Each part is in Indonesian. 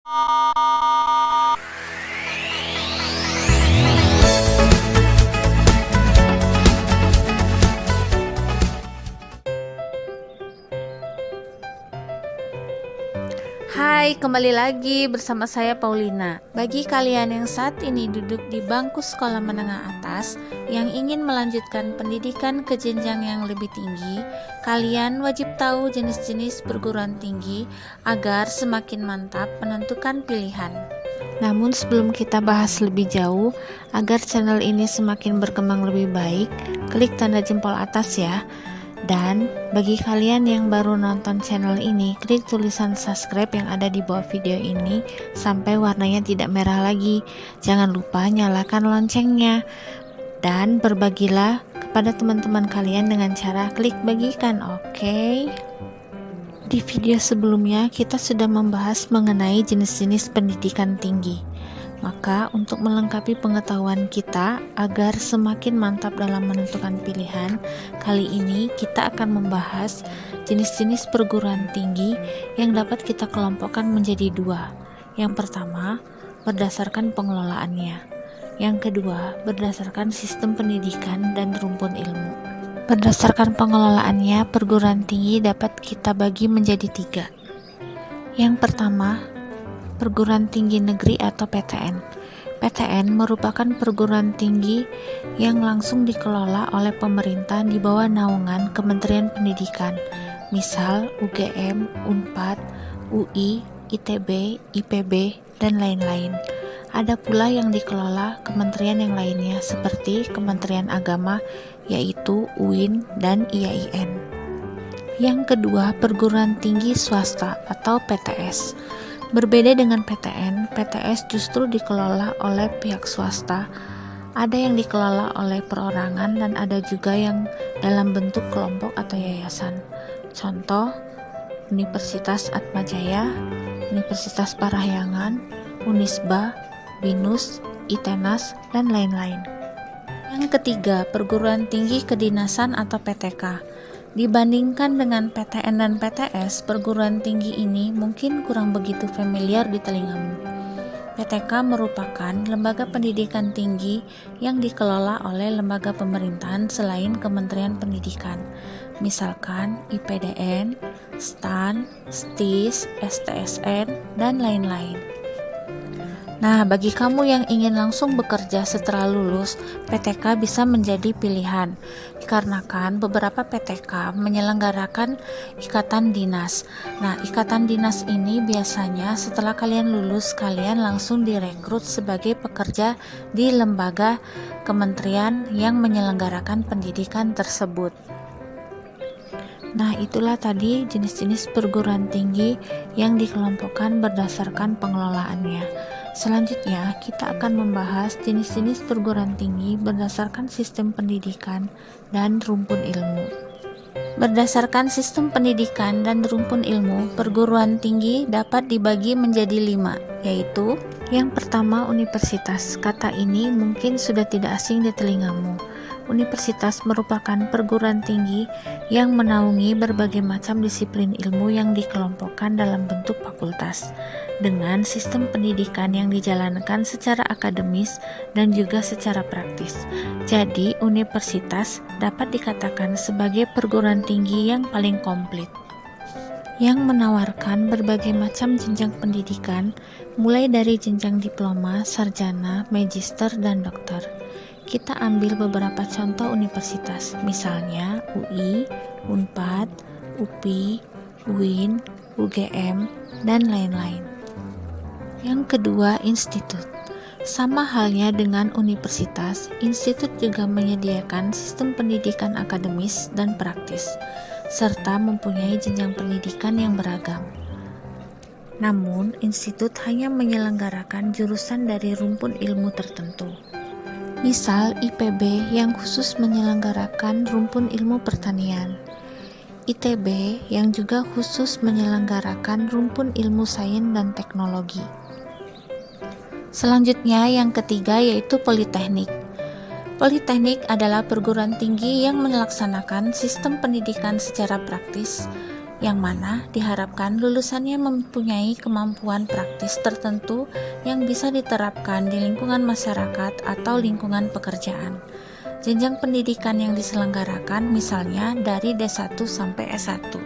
Hai, kembali lagi bersama saya Paulina. Bagi kalian yang saat ini duduk di bangku sekolah menengah atas yang ingin melanjutkan pendidikan ke jenjang yang lebih tinggi, kalian wajib tahu jenis-jenis perguruan tinggi agar semakin mantap menentukan pilihan. Namun sebelum kita bahas lebih jauh, agar channel ini semakin berkembang lebih baik, klik tanda jempol atas ya. Dan bagi kalian yang baru nonton channel ini, klik tulisan subscribe yang ada di bawah video ini sampai warnanya tidak merah lagi. Jangan lupa nyalakan loncengnya dan berbagilah kepada teman-teman kalian dengan cara klik bagikan, oke? Di video sebelumnya kita sudah membahas mengenai jenis-jenis pendidikan tinggi. Maka untuk melengkapi pengetahuan kita agar semakin mantap dalam menentukan pilihan, kali ini kita akan membahas jenis-jenis perguruan tinggi yang dapat kita kelompokkan menjadi dua. Yang pertama, berdasarkan pengelolaannya. Yang kedua, berdasarkan sistem pendidikan dan rumpun ilmu. Berdasarkan pengelolaannya, perguruan tinggi dapat kita bagi menjadi tiga. Yang pertama, perguruan tinggi negeri atau PTN. PTN merupakan perguruan tinggi yang langsung dikelola oleh pemerintah di bawah naungan Kementerian Pendidikan, misal UGM, Unpad, UI, ITB, IPB, dan lain-lain. Ada pula yang dikelola kementerian yang lainnya seperti Kementerian Agama, yaitu UIN dan IAIN. Yang kedua, perguruan tinggi swasta atau PTS. Berbeda dengan PTN, PTS justru dikelola oleh pihak swasta. Ada yang dikelola oleh perorangan dan ada juga yang dalam bentuk kelompok atau yayasan. Contoh, Universitas Atmajaya, Universitas Parahyangan, Unisba, BINUS, ITENAS, dan lain-lain. Yang ketiga, perguruan tinggi kedinasan atau PTK. Dibandingkan dengan PTN dan PTS, perguruan tinggi ini mungkin kurang begitu familiar di telingamu. PTK merupakan lembaga pendidikan tinggi yang dikelola oleh lembaga pemerintahan selain Kementerian Pendidikan, misalkan IPDN, STAN, STIS, STSN, dan lain-lain. Nah, bagi kamu yang ingin langsung bekerja setelah lulus, PTK bisa menjadi pilihan. Dikarenakan beberapa PTK menyelenggarakan ikatan dinas. Nah, ikatan dinas ini biasanya setelah kalian lulus, kalian langsung direkrut sebagai pekerja di lembaga kementerian yang menyelenggarakan pendidikan tersebut. Nah, itulah tadi jenis-jenis perguruan tinggi yang dikelompokkan berdasarkan pengelolaannya. Selanjutnya, kita akan membahas jenis-jenis perguruan tinggi berdasarkan sistem pendidikan dan rumpun ilmu. Berdasarkan sistem pendidikan dan rumpun ilmu, perguruan tinggi dapat dibagi menjadi 5, yaitu yang pertama, universitas. Kata ini mungkin sudah tidak asing di telingamu. Universitas merupakan perguruan tinggi yang menaungi berbagai macam disiplin ilmu yang dikelompokkan dalam bentuk fakultas dengan sistem pendidikan yang dijalankan secara akademis dan juga secara praktis. Jadi, universitas dapat dikatakan sebagai perguruan tinggi yang paling komplit, yang menawarkan berbagai macam jenjang pendidikan, mulai dari jenjang diploma, sarjana, magister, dan dokter. Kita ambil beberapa contoh universitas, misalnya UI, Unpad, UPI, UIN, UGM, dan lain-lain. Yang kedua, institut. Sama halnya dengan universitas, institut juga menyediakan sistem pendidikan akademis dan praktis, serta mempunyai jenjang pendidikan yang beragam. Namun, institut hanya menyelenggarakan jurusan dari rumpun ilmu tertentu. Misal IPB yang khusus menyelenggarakan rumpun ilmu pertanian, ITB yang juga khusus menyelenggarakan rumpun ilmu sains dan teknologi. Selanjutnya yang ketiga yaitu Politeknik. Politeknik adalah perguruan tinggi yang melaksanakan sistem pendidikan secara praktis yang mana diharapkan lulusannya mempunyai kemampuan praktis tertentu yang bisa diterapkan di lingkungan masyarakat atau lingkungan pekerjaan. Jenjang pendidikan yang diselenggarakan misalnya dari D1 sampai S1.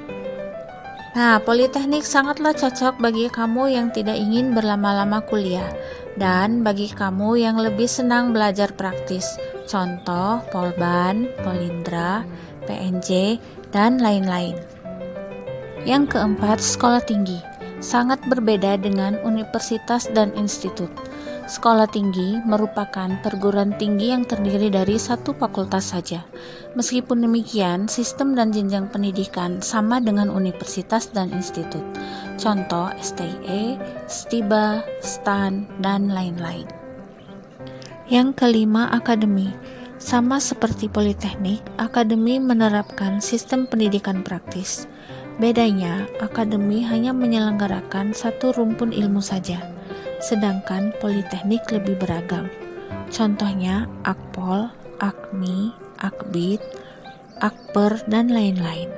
Nah, politeknik sangatlah cocok bagi kamu yang tidak ingin berlama-lama kuliah dan bagi kamu yang lebih senang belajar praktis. Contoh Polban, Polindra, PNJ, dan lain-lain. Yang keempat, sekolah tinggi. Sangat berbeda dengan universitas dan institut. Sekolah tinggi merupakan perguruan tinggi yang terdiri dari satu fakultas saja. Meskipun demikian, sistem dan jenjang pendidikan sama dengan universitas dan institut. Contoh STIE, STIBA, STAN, dan lain-lain. Yang kelima, akademi. Sama seperti politeknik, akademi menerapkan sistem pendidikan praktis. Bedanya, akademi hanya menyelenggarakan satu rumpun ilmu saja, sedangkan politeknik lebih beragam. Contohnya Akpol, Akmi, Akbid, Akper, dan lain-lain.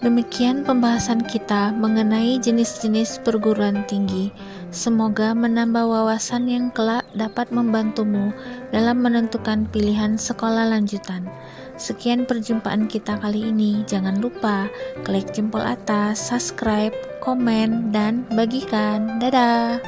Demikian pembahasan kita mengenai jenis-jenis perguruan tinggi. Semoga menambah wawasan yang kelak dapat membantumu dalam menentukan pilihan sekolah lanjutan. Sekian perjumpaan kita kali ini. Jangan lupa klik jempol atas, subscribe, komen, dan bagikan. Dadah!